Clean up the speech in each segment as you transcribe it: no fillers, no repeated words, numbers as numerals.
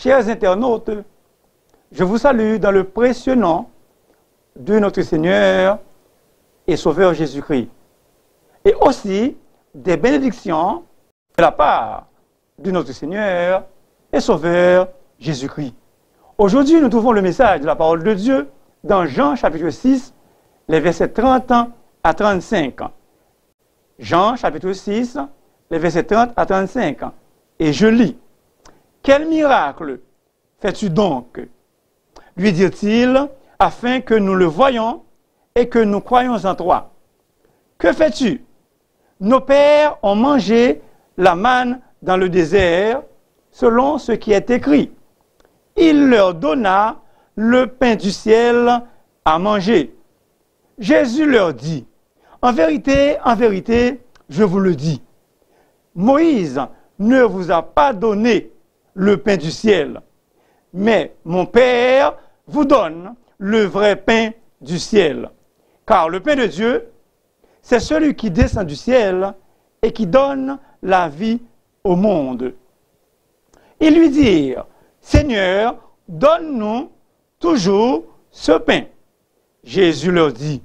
Chers internautes, je vous salue dans le précieux nom de notre Seigneur et Sauveur Jésus-Christ. Et aussi des bénédictions de la part de notre Seigneur et Sauveur Jésus-Christ. Aujourd'hui, nous trouvons le message de la parole de Dieu dans Jean chapitre 6, les versets 30 à 35. Jean chapitre 6, les versets 30 à 35. Et je lis. Quel miracle fais-tu donc, lui dit-il, afin que nous le voyions et que nous croyions en toi. Que fais-tu? Nos pères ont mangé la manne dans le désert, selon ce qui est écrit. Il leur donna le pain du ciel à manger. Jésus leur dit, en vérité, je vous le dis, Moïse ne vous a pas donné le pain du ciel, mais mon Père vous donne le vrai pain du ciel. Car le pain de Dieu, c'est celui qui descend du ciel et qui donne la vie au monde. Ils lui dirent, Seigneur, donne-nous toujours ce pain. Jésus leur dit,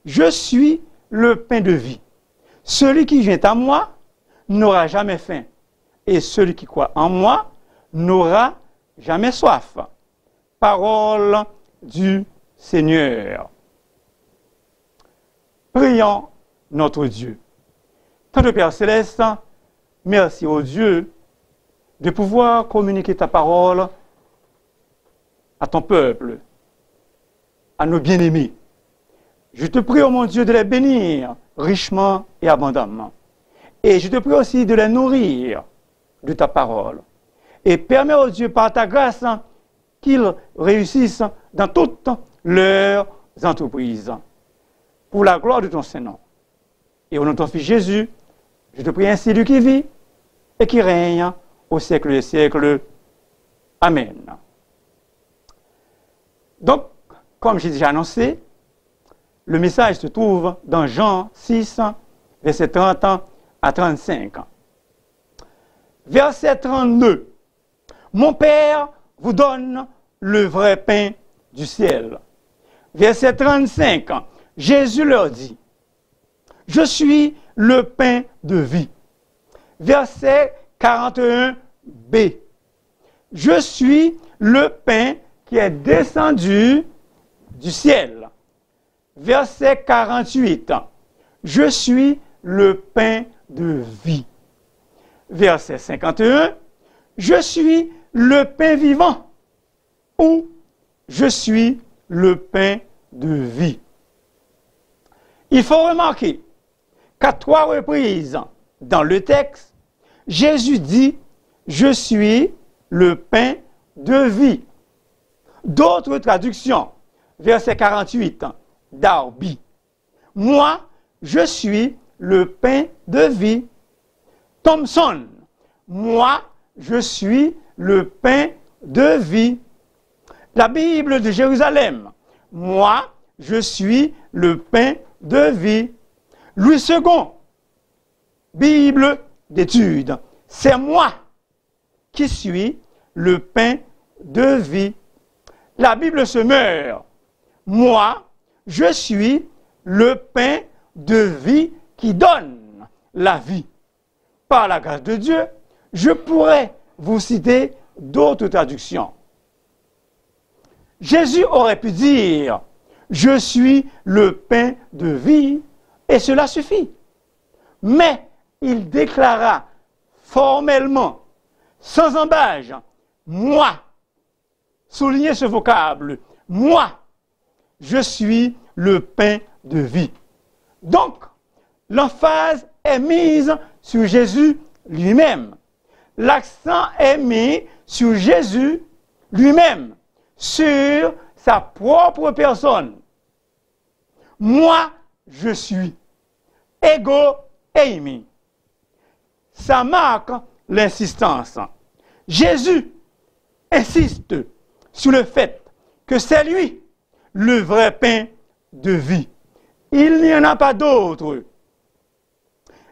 je suis le pain de vie. Celui qui vient à moi n'aura jamais faim, et celui qui croit en moi n'aura jamais soif. Parole du Seigneur. Prions notre Dieu. Tante Père Céleste, merci au Dieu de pouvoir communiquer ta parole à ton peuple, à nos bien-aimés. Je te prie, oh mon Dieu, de les bénir richement et abondamment. Et je te prie aussi de les nourrir de ta parole. Et permets, oh Dieu, par ta grâce, qu'ils réussissent dans toutes leurs entreprises. Pour la gloire de ton Saint-Nom. Et au nom de ton Fils Jésus, je te prie ainsi, lui qui vit et qui règne au siècle des siècles. Amen. Donc, comme j'ai déjà annoncé, le message se trouve dans Jean 6, verset 30 à 35. Verset 32. Mon Père vous donne le vrai pain du ciel. Verset 35. Jésus leur dit, je suis le pain de vie. Verset 41b. Je suis le pain qui est descendu du ciel. Verset 48. Je suis le pain de vie. Verset 51. Je suis le pain vivant. Ou je suis le pain de vie. Il faut remarquer qu'à 3 reprises dans le texte, Jésus dit « Je suis le pain de vie ». D'autres traductions, verset 48, Darby. « Moi, je suis le pain de vie ». Thompson. « Moi, je suis le pain de vie ». La Bible de Jérusalem. « Moi, je suis le pain de vie ». Louis II, Bible d'études. C'est moi qui suis le pain de vie. La Bible se meurt. Moi, je suis le pain de vie qui donne la vie. Par la grâce de Dieu, je pourrais vous citer d'autres traductions. Jésus aurait pu dire « Je suis le pain de vie » et cela suffit. Mais il déclara formellement, sans embâge, « Moi », soulignez ce vocable, « Moi, je suis le pain de vie ». Donc, l'emphase est mise sur Jésus lui-même. L'accent est mis sur Jésus lui-même, sur sa propre personne. Moi, je suis. Ego eimi. Ça marque l'insistance. Jésus insiste sur le fait que c'est lui le vrai pain de vie. Il n'y en a pas d'autre.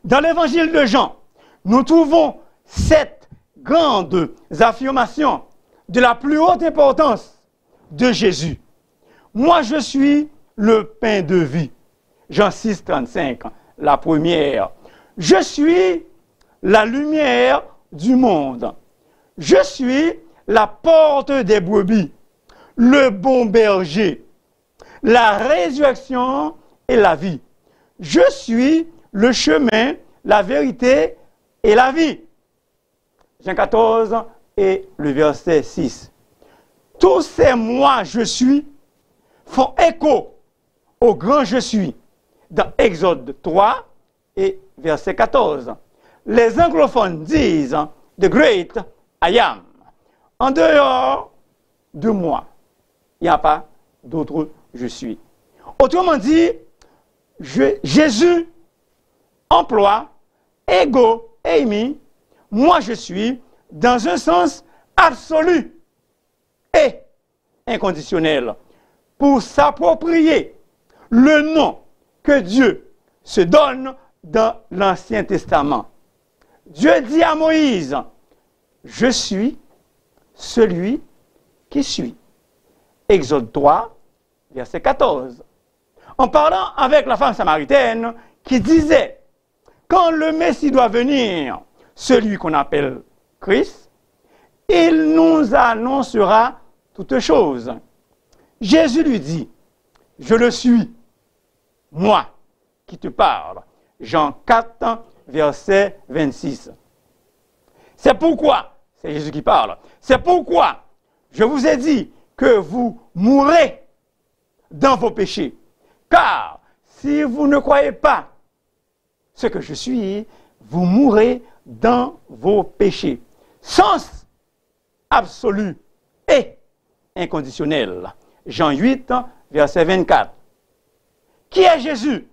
Dans l'évangile de Jean, nous trouvons 7 grandes affirmations de la plus haute importance de Jésus. Moi, je suis le pain de vie. Jean 6, 35, la première. Je suis la lumière du monde. Je suis la porte des brebis, le bon berger, la résurrection et la vie. Je suis le chemin, la vérité et la vie. Jean 14 et le verset 6. Tous ces moi je suis font écho au grand je suis dans Exode 3 et verset 14. Les anglophones disent The Great I Am. En dehors de moi, il n'y a pas d'autre je suis. Autrement dit, Jésus emploie ego eimi, moi je suis, dans un sens absolu et inconditionnel, pour s'approprier le nom que Dieu se donne dans l'Ancien Testament. Dieu dit à Moïse, je suis celui qui suis. Exode 3, verset 14. En parlant avec la femme samaritaine qui disait, quand le Messie doit venir, celui qu'on appelle Christ, il nous annoncera toutes choses. Jésus lui dit, je le suis, moi qui te parle. Jean 4, verset 26. C'est pourquoi, c'est Jésus qui parle, c'est pourquoi je vous ai dit que vous mourrez dans vos péchés. Car si vous ne croyez pas ce que je suis, vous mourrez dans vos péchés. Sens absolu et inconditionnel. Jean 8, verset 24. Qui est Jésus?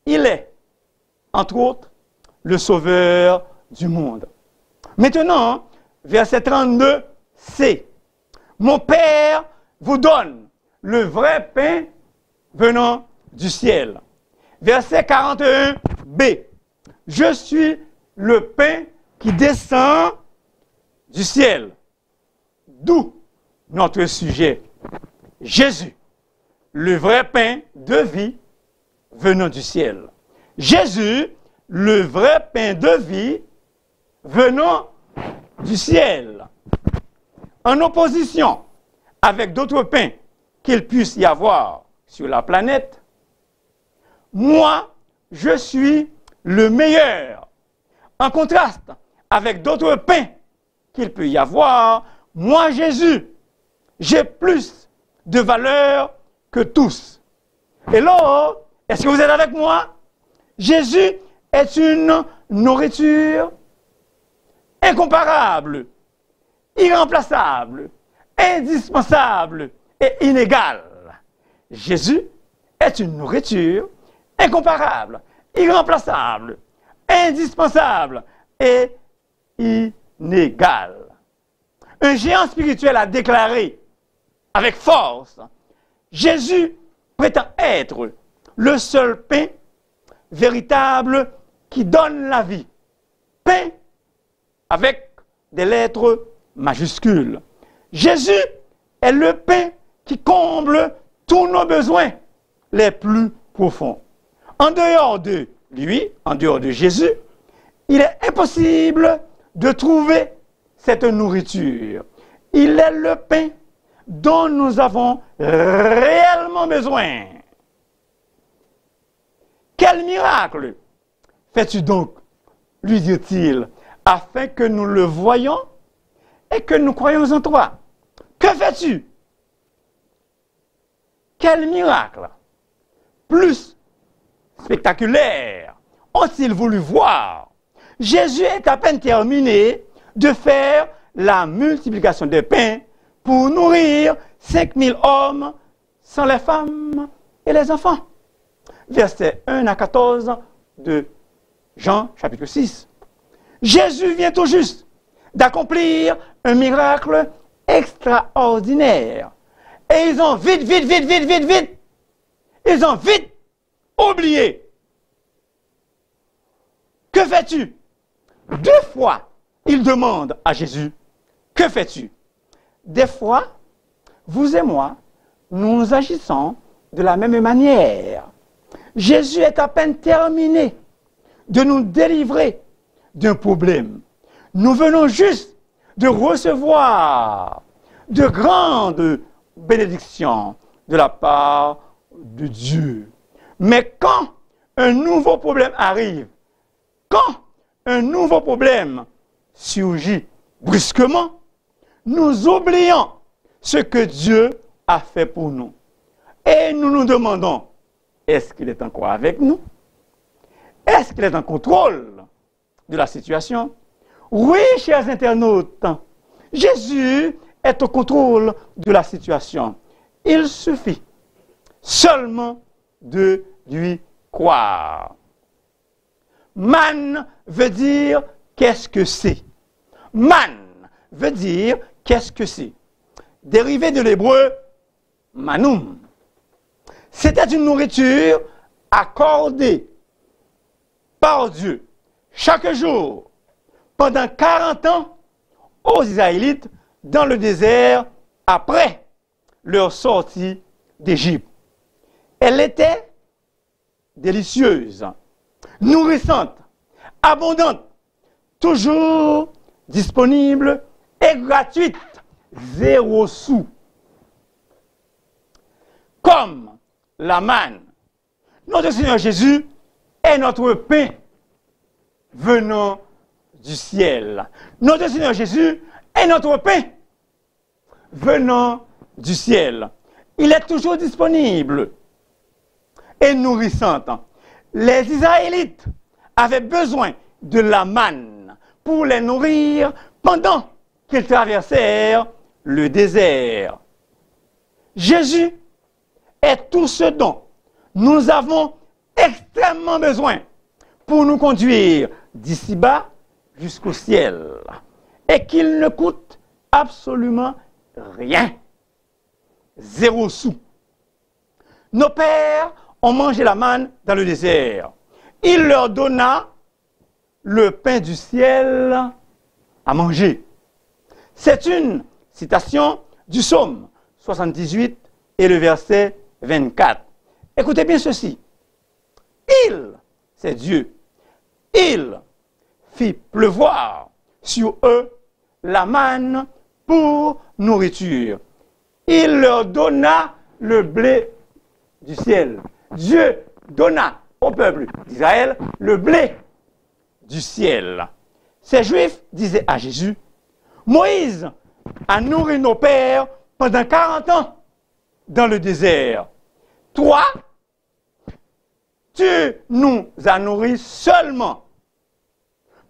Il est, entre autres, le sauveur du monde. Maintenant, verset 32, c'est mon Père vous donne le vrai pain venant du ciel. Verset 41, B. Je suis le pain qui descend du ciel. D'où notre sujet. Jésus, le vrai pain de vie venant du ciel. Jésus, le vrai pain de vie venant du ciel. En opposition avec d'autres pains qu'il puisse y avoir sur la planète, moi, je suis le meilleur. En contraste avec d'autres pains qu'il peut y avoir, moi, Jésus, j'ai plus de valeur que tous. Et là, est-ce que vous êtes avec moi? Jésus est une nourriture incomparable, irremplaçable, indispensable et inégale. Jésus est une nourriture incomparable, irremplaçable, indispensable et inégale. Un géant spirituel a déclaré avec force, Jésus prétend être le seul pain véritable qui donne la vie. Pain avec des lettres majuscules. Jésus est le pain qui comble tous nos besoins les plus profonds. En dehors de lui, en dehors de Jésus, il est impossible de trouver cette nourriture. Il est le pain dont nous avons réellement besoin. Quel miracle fais-tu donc, lui dit-il, afin que nous le voyions et que nous croyions en toi? Que fais-tu? Quel miracle plus spectaculaire ont-ils voulu voir? Jésus est à peine terminé de faire la multiplication des pains pour nourrir 5000 hommes sans les femmes et les enfants. Versets 1 à 14 de Jean chapitre 6. Jésus vient tout juste d'accomplir un miracle extraordinaire. Et ils ont vite, ils ont vite oublié. Que fais-tu? 2 fois, il demande à Jésus, Que fais-tu? Des fois, vous et moi, nous agissons de la même manière. Jésus est à peine terminé de nous délivrer d'un problème. Nous venons juste de recevoir de grandes bénédictions de la part de Dieu. Mais quand un nouveau problème arrive, quand un nouveau problème surgit brusquement, nous oublions ce que Dieu a fait pour nous. Et nous nous demandons, est-ce qu'il est encore avec nous? Est-ce qu'il est en contrôle de la situation? Oui, chers internautes, Jésus est au contrôle de la situation. Il suffit seulement de lui croire. Man veut dire qu'est-ce que c'est? Man veut dire qu'est-ce que c'est? Dérivé de l'hébreu manum. C'était une nourriture accordée par Dieu chaque jour pendant 40 ans aux Israélites dans le désert après leur sortie d'Égypte. Elle était délicieuse, nourrissante, abondante, toujours disponible et gratuite, 0 sous. Comme la manne, notre Seigneur Jésus est notre pain venant du ciel. Notre Seigneur Jésus est notre pain venant du ciel. Il est toujours disponible et nourrissant. Les Israélites avaient besoin de la manne pour les nourrir pendant qu'ils traversèrent le désert. Jésus est tout ce dont nous avons extrêmement besoin pour nous conduire d'ici-bas jusqu'au ciel et qu'il ne coûte absolument rien. 0 sous. Nos pères ont mangé la manne dans le désert. Il leur donna le pain du ciel à manger. C'est une citation du psaume 78 et le verset 24. Écoutez bien ceci. Il, c'est Dieu, il fit pleuvoir sur eux la manne pour nourriture. Il leur donna le blé du ciel. Dieu donna au peuple d'Israël le blé du ciel. Ces Juifs disaient à Jésus, Moïse a nourri nos pères pendant 40 ans dans le désert. Toi, tu nous as nourris seulement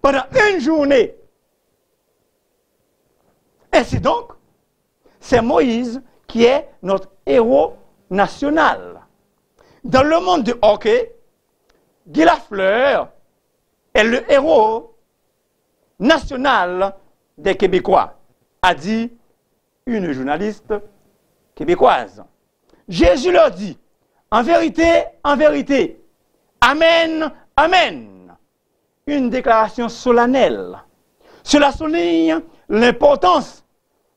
pendant une journée. Ainsi donc, c'est Moïse qui est notre héros national. Dans le monde du hockey, Guy Lafleur est le héros national des Québécois, a dit une journaliste québécoise. Jésus leur dit, en vérité, amen, amen. Une déclaration solennelle. Cela souligne l'importance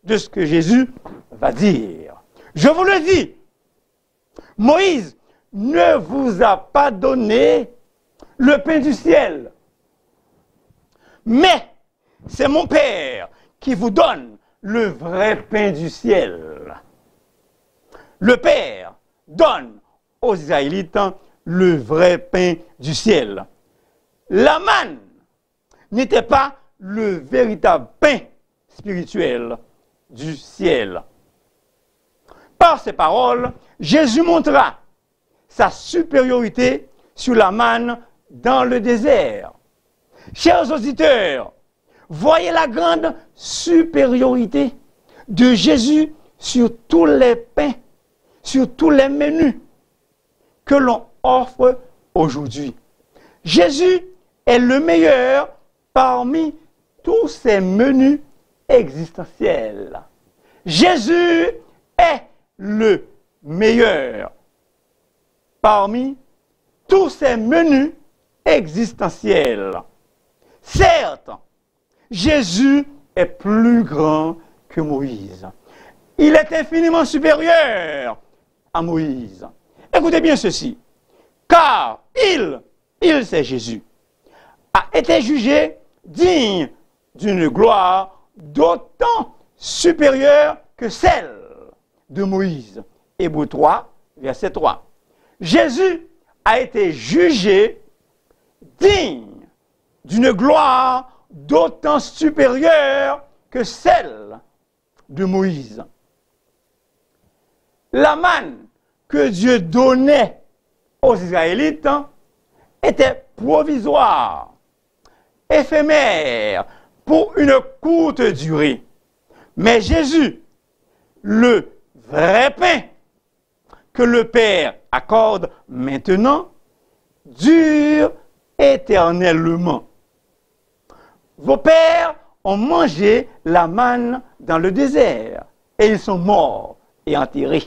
de ce que Jésus va dire. Je vous le dis, Moïse ne vous a pas donné le pain du ciel, mais c'est mon Père qui vous donne le vrai pain du ciel. Le Père donne aux Israélites le vrai pain du ciel. La manne n'était pas le véritable pain spirituel du ciel. Par ces paroles, Jésus montra sa supériorité sur la manne dans le désert. Chers auditeurs, voyez la grande supériorité de Jésus sur tous les pains, sur tous les menus que l'on offre aujourd'hui. Jésus est le meilleur parmi tous ces menus existentiels. Jésus est le meilleur parmi tous ces menus existentiels. Certes, Jésus est plus grand que Moïse. Il est infiniment supérieur à Moïse. Écoutez bien ceci. Car il c'est Jésus, a été jugé digne d'une gloire d'autant supérieure que celle de Moïse. Hébreux 3, verset 3. Jésus a été jugé digne d'une gloire d'autant supérieure que celle de Moïse. La manne que Dieu donnait aux Israélites était provisoire, éphémère, pour une courte durée. Mais Jésus, le vrai pain que le Père accorde maintenant, dure éternellement. Vos pères ont mangé la manne dans le désert et ils sont morts et enterrés.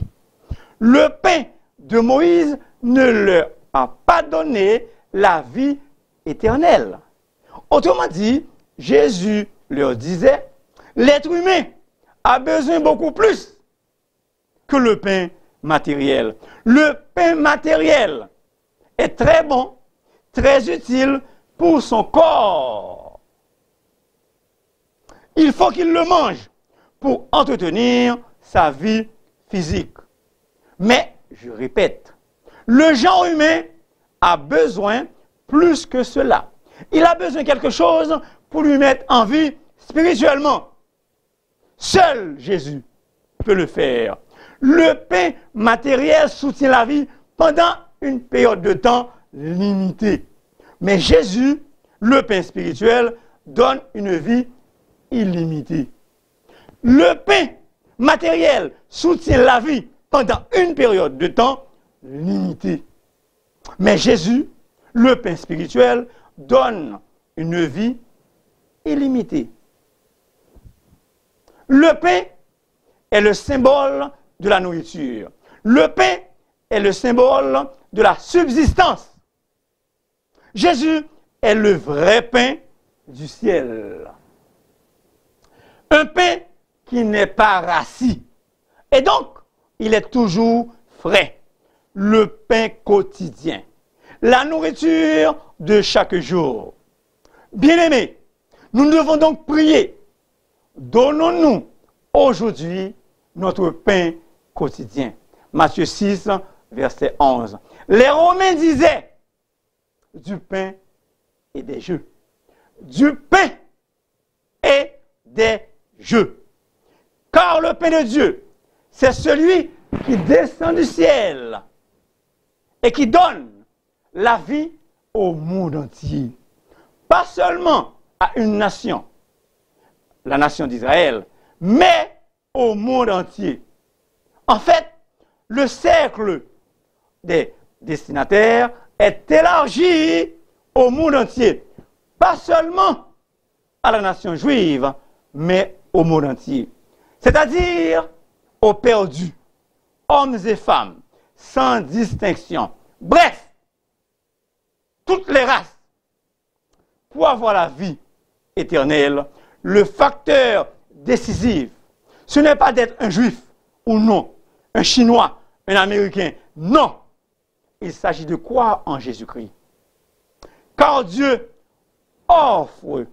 Le pain de Moïse ne leur a pas donné la vie éternelle. Autrement dit, Jésus leur disait, l'être humain a besoin beaucoup plus que le pain matériel. Le pain matériel est très bon, très utile pour son corps. Il faut qu'il le mange pour entretenir sa vie physique. Mais, je répète, le genre humain a besoin plus que cela. Il a besoin de quelque chose pour lui mettre en vie spirituellement. Seul Jésus peut le faire. Le pain matériel soutient la vie pendant une période de temps limitée. Mais Jésus, le pain spirituel, donne une vie illimitée. Le pain matériel soutient la vie pendant une période de temps limitée. Mais Jésus, le pain spirituel, donne une vie illimitée. Le pain est le symbole de la nourriture. Le pain est le symbole de la subsistance. Jésus est le vrai pain du ciel. Un pain qui n'est pas rassis. Et donc, il est toujours frais. Le pain quotidien. La nourriture de chaque jour. Bien-aimés, nous devons donc prier. Donnons-nous aujourd'hui notre pain quotidien. Matthieu 6, verset 11. Les Romains disaient du pain et des jeux. Du pain et des jeux. Car le pain de Dieu, c'est celui qui descend du ciel et qui donne la vie au monde entier. Pas seulement à une nation, la nation d'Israël, mais au monde entier. En fait, le cercle des destinataires est élargi au monde entier. Pas seulement à la nation juive, mais au monde entier. C'est-à-dire aux perdus, hommes et femmes, sans distinction. Bref, toutes les races. Pour avoir la vie éternelle, le facteur décisif, ce n'est pas d'être un juif ou non, un chinois, un américain. Non, il s'agit de croire en Jésus-Christ. Car Dieu offre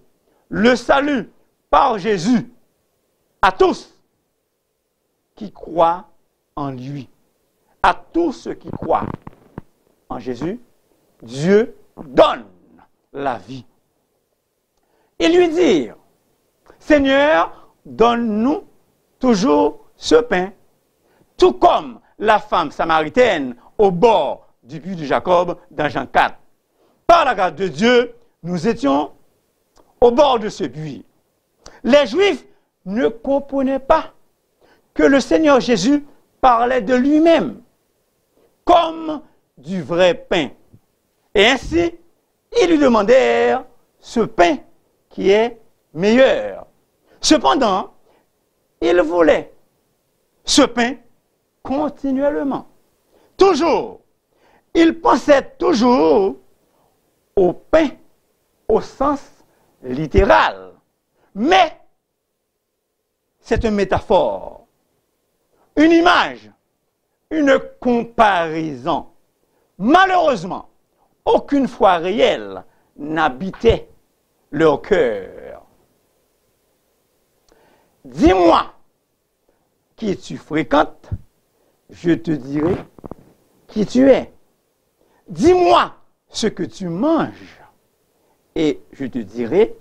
le salut par Jésus à tous qui croient en lui. À tous ceux qui croient en Jésus, Dieu donne la vie. Et lui dire, Seigneur, donne-nous toujours ce pain, tout comme la femme samaritaine au bord du puits de Jacob dans Jean 4. Par la grâce de Dieu, nous étions au bord de ce puits. Les Juifs ne comprenaient pas que le Seigneur Jésus parlait de lui-même comme du vrai pain. Et ainsi, ils lui demandèrent ce pain qui est meilleur. Cependant, il voulait ce pain continuellement. Toujours. Il pensait toujours au pain au sens littéral. Mais c'est une métaphore, une image, une comparaison. Malheureusement, aucune foi réelle n'habitait leur cœur. Dis-moi qui tu fréquentes, je te dirai qui tu es. Dis-moi ce que tu manges et je te dirai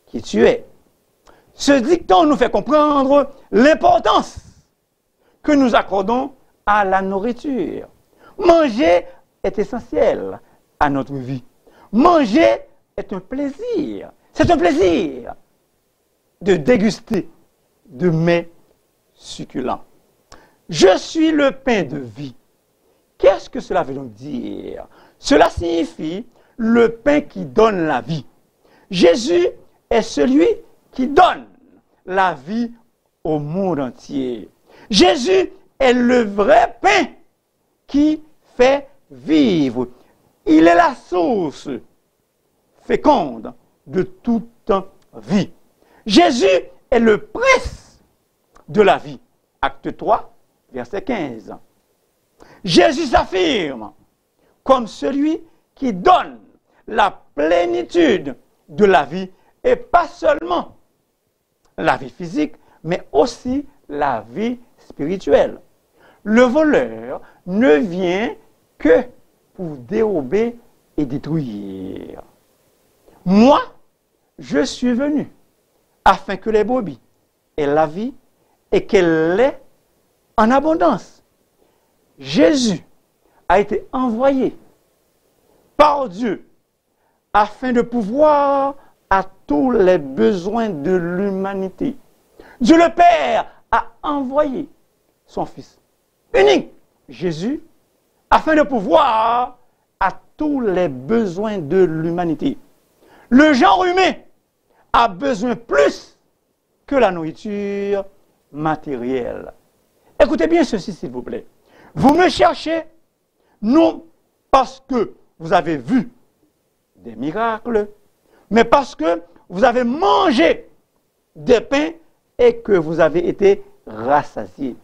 qui tu es. Ce dicton nous fait comprendre l'importance que nous accordons à la nourriture. Manger est essentiel à notre vie. Manger est un plaisir. C'est un plaisir de déguster de mets succulents. Je suis le pain de vie. Qu'est-ce que cela veut donc dire? Cela signifie le pain qui donne la vie. Jésus est celui qui donne la vie au monde entier. Jésus est le vrai pain qui fait vivre. Il est la source féconde de toute vie. Jésus est le prince de la vie. Acte 3, verset 15. Jésus s'affirme comme celui qui donne la plénitude de la vie, et pas seulement la vie physique, mais aussi la vie spirituelle. Le voleur ne vient que pour dérober et détruire. Moi, je suis venu afin que les brebis aient la vie et qu'elle l'ait en abondance. Jésus a été envoyé par Dieu afin de pouvoir à tous les besoins de l'humanité. Dieu le Père a envoyé son Fils unique, Jésus, afin de pouvoir à tous les besoins de l'humanité. Le genre humain a besoin plus que la nourriture matérielle. Écoutez bien ceci, s'il vous plaît. Vous me cherchez, non parce que vous avez vu des miracles, mais parce que vous avez mangé des pains et que vous avez été rassasiés.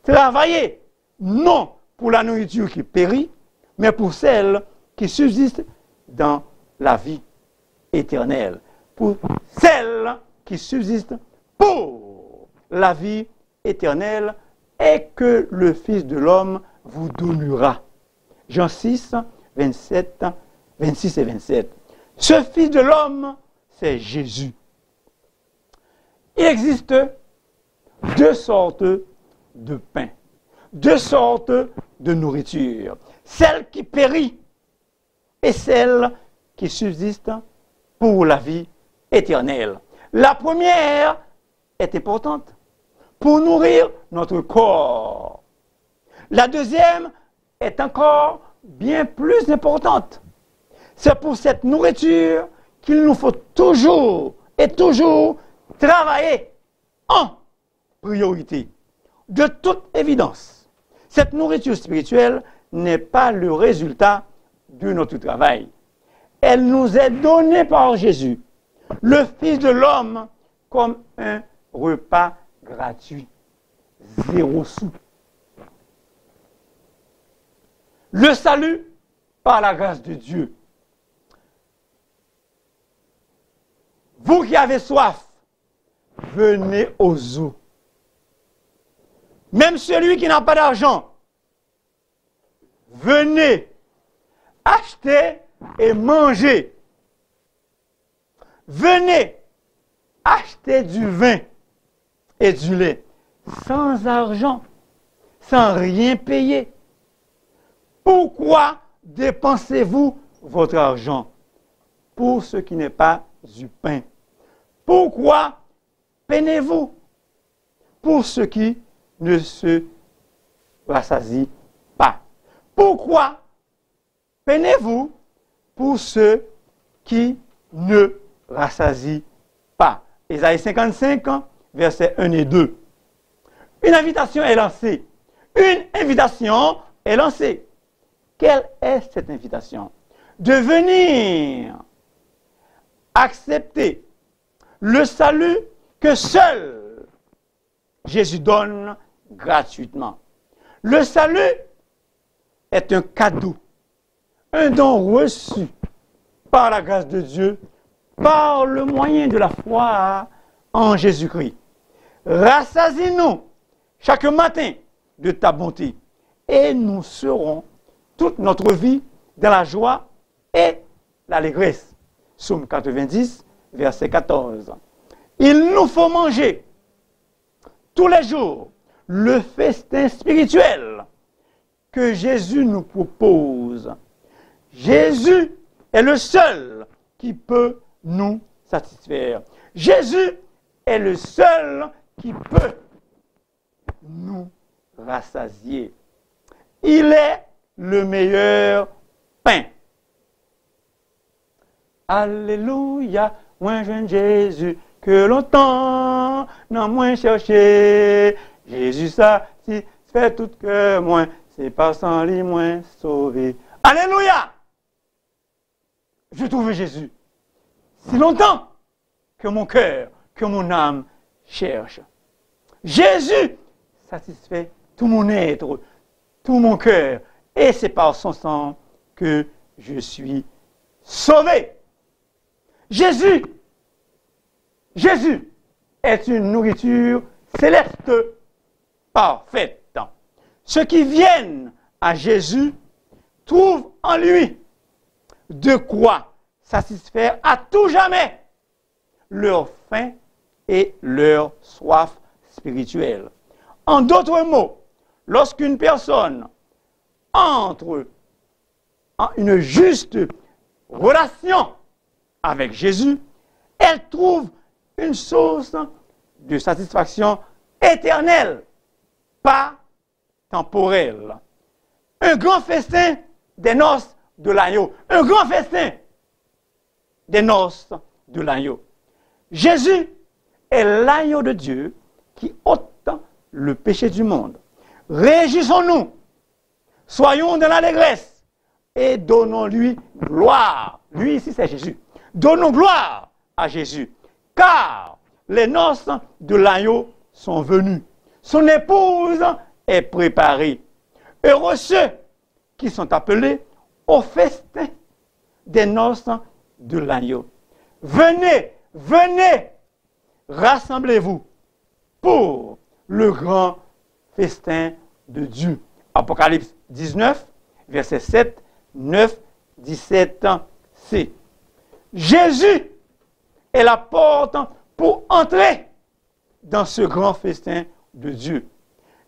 Travaillez, non pour la nourriture qui périt, mais pour celle qui subsiste dans la vie éternelle. Pour celle qui subsiste pour la vie éternelle et que le Fils de l'homme vous donnera. Jean 6, 27, 26 et 27. Ce Fils de l'homme, c'est Jésus. Il existe deux sortes de pain, deux sortes de nourriture. Celle qui périt et celle qui subsiste pour la vie éternelle. La première est importante pour nourrir notre corps. La deuxième est encore bien plus importante. C'est pour cette nourriture qu'il nous faut toujours et toujours travailler en priorité. De toute évidence, cette nourriture spirituelle n'est pas le résultat de notre travail. Elle nous est donnée par Jésus, le Fils de l'homme, comme un repas gratuit, 0 sous. Le salut par la grâce de Dieu. Vous qui avez soif, venez aux eaux. Même celui qui n'a pas d'argent, venez acheter et manger. Venez acheter du vin et du lait sans argent, sans rien payer. Pourquoi dépensez-vous votre argent pour ce qui n'est pas du pain? Pourquoi peinez-vous pour ce qui ne se rassasie pas? Pourquoi peinez-vous pour ceux qui ne rassasient pas? Ésaïe 55, versets 1 et 2. Une invitation est lancée. Une invitation est lancée. Quelle est cette invitation? De venir accepter le salut que seul Jésus donne gratuitement. Le salut est un cadeau, un don reçu par la grâce de Dieu, par le moyen de la foi en Jésus-Christ. Rassasie-nous chaque matin de ta bonté et nous serons toute notre vie dans la joie et l'allégresse. Psaume 90, verset 14. Il nous faut manger tous les jours le festin spirituel que Jésus nous propose. Jésus est le seul qui peut nous satisfaire. Jésus est le seul qui peut nous rassasier. Il est le meilleur pain. Alléluia, moi je Jésus que longtemps non moins cherché. Jésus satisfait tout que moi, c'est pas sans lui moins sauvé. Alléluia! Je trouve Jésus si longtemps que mon cœur, que mon âme cherche. Jésus satisfait tout mon être, tout mon cœur, et c'est par son sang que je suis sauvé. Jésus est une nourriture céleste parfaite. Ceux qui viennent à Jésus trouvent en lui de quoi satisfaire à tout jamais leur faim et leur soif spirituelle. En d'autres mots, lorsqu'une personne entre en une juste relation avec Jésus, elle trouve une source de satisfaction éternelle, pas temporelle. Un grand festin des noces de l'agneau. Un grand festin des noces de l'agneau. Jésus est l'agneau de Dieu qui ôte le péché du monde. Réjouissons-nous, soyons dans l'allégresse et donnons-lui gloire. Lui ici c'est Jésus. Donnons gloire à Jésus, car les noces de l'agneau sont venues. Son épouse est préparée. Heureux ceux qui sont appelés au festin des noces de l'agneau. Venez, venez, rassemblez-vous pour le grand festin de Dieu. Apocalypse 19, versets 7, 9, 17c. Jésus est la porte pour entrer dans ce grand festin de Dieu.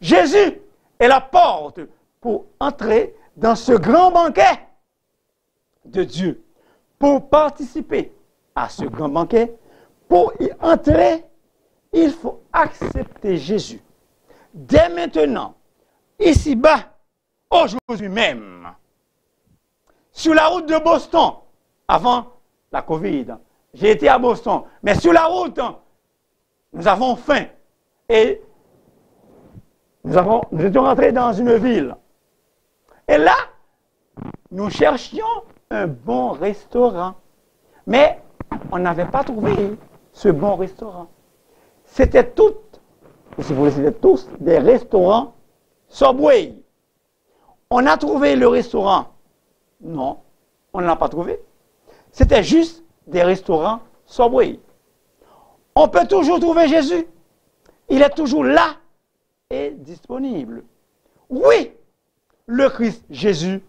Jésus est la porte pour entrer dans ce grand banquet de Dieu. Pour participer à ce grand banquet, pour y entrer, il faut accepter Jésus. Dès maintenant, ici-bas, aujourd'hui même, sur la route de Boston, avant la Covid, j'ai été à Boston, mais sur la route, nous avons faim et nous étions rentrés dans une ville. Et là, nous cherchions un bon restaurant, mais on n'avait pas trouvé ce bon restaurant. C'était toutes, si vous voulez, c'était tous des restaurants Subway. On a trouvé le restaurant? Non, on ne l'a pas trouvé. C'était juste des restaurants Subway. On peut toujours trouver Jésus. Il est toujours là et disponible. Oui, le Christ Jésus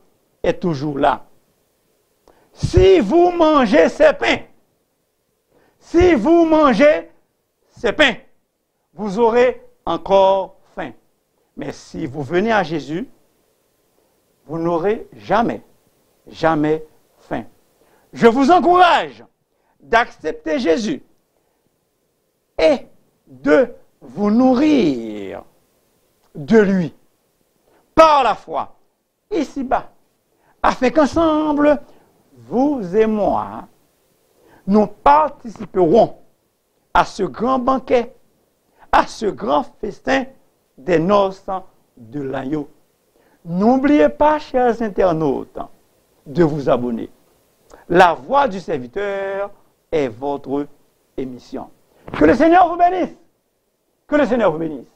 est toujours là. Si vous mangez ces pains, si vous mangez ces pains, vous aurez encore faim. Mais si vous venez à Jésus, vous n'aurez jamais, jamais faim. Je vous encourage d'accepter Jésus et de vous nourrir de lui par la foi, ici-bas, afin qu'ensemble, vous et moi, nous participerons à ce grand banquet, à ce grand festin des noces de l'agneau. N'oubliez pas, chers internautes, de vous abonner. La voix du serviteur est votre émission. Que le Seigneur vous bénisse. Que le Seigneur vous bénisse.